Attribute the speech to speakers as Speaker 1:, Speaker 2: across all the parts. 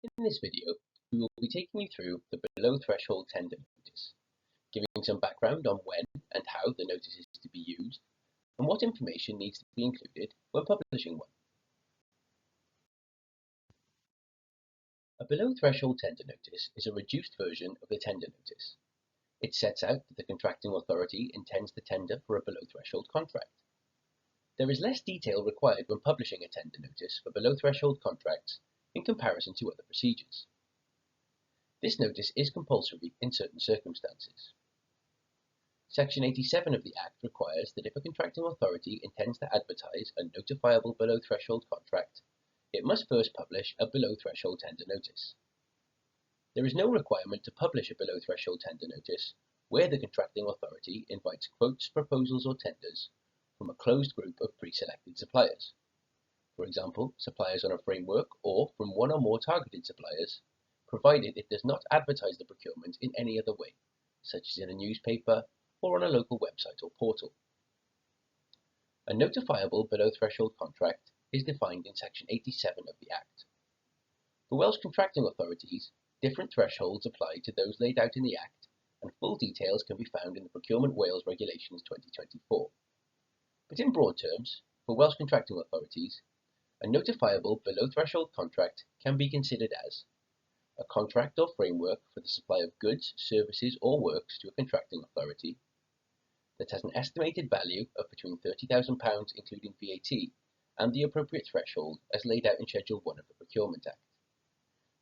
Speaker 1: In this video, we will be taking you through the below threshold tender notice, giving some background on when and how the notice is to be used, and what information needs to be included when publishing one. A below threshold tender notice is a reduced version of the tender notice. It sets out that the contracting authority intends to tender for a below threshold contract. There is less detail required when publishing a tender notice for below threshold contracts in comparison to other procedures. This notice is compulsory in certain circumstances. Section 87 of the Act requires that if a contracting authority intends to advertise a notifiable below threshold contract, it must first publish a below threshold tender notice. There is no requirement to publish a below threshold tender notice where the contracting authority invites quotes, proposals, or tenders from a closed group of pre-selected suppliers. For example, suppliers on a framework or from one or more targeted suppliers, provided it does not advertise the procurement in any other way, such as in a newspaper or on a local website or portal. A notifiable below threshold contract is defined in Section 87 of the Act. For Welsh contracting authorities, different thresholds apply to those laid out in the Act, and full details can be found in the Procurement Wales Regulations 2024. But in broad terms, for Welsh contracting authorities, a notifiable below threshold contract can be considered as a contract or framework for the supply of goods, services, or works to a contracting authority that has an estimated value of between £30,000 including VAT and the appropriate threshold as laid out in Schedule 1 of the Procurement Act,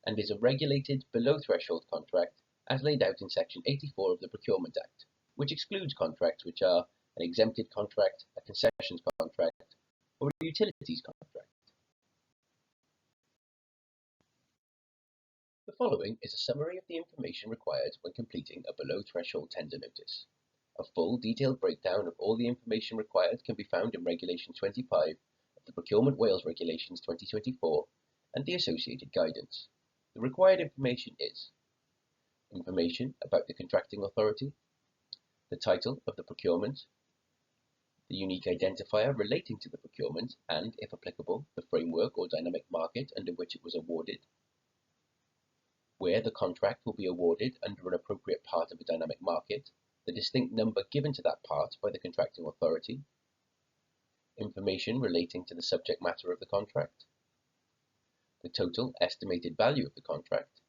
Speaker 1: and is a regulated below threshold contract as laid out in Section 84 of the Procurement Act, which excludes contracts which are an exempted contract, a concessions contract, or a utilities contract. The following is a summary of the information required when completing a below threshold tender notice. A full detailed breakdown of all the information required can be found in Regulation 25 of the Procurement Wales Regulations 2024 and the associated guidance. The required information is information about the contracting authority, the title of the procurement, the unique identifier relating to the procurement and, if applicable, the framework or dynamic market under which it was awarded, where the contract will be awarded under an appropriate part of a dynamic market, the distinct number given to that part by the contracting authority, information relating to the subject matter of the contract, the total estimated value of the contract,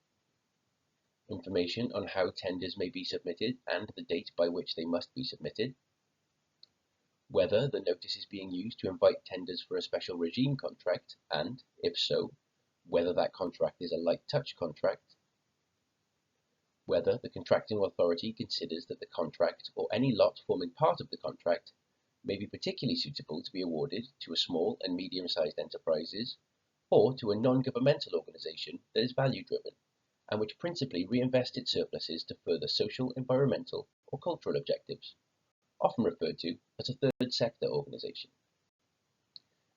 Speaker 1: information on how tenders may be submitted and the date by which they must be submitted, whether the notice is being used to invite tenders for a special regime contract and, if so, whether that contract is a light touch contract, whether the contracting authority considers that the contract or any lot forming part of the contract may be particularly suitable to be awarded to a small and medium-sized enterprises or to a non-governmental organisation that is value-driven and which principally reinvests its surpluses to further social, environmental or cultural objectives, often referred to as a third sector organisation.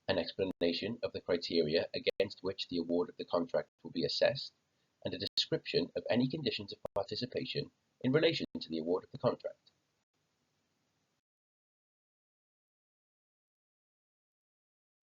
Speaker 1: An explanation of the criteria against which the award of the contract will be assessed, and a description of any conditions of participation in relation to the award of the contract.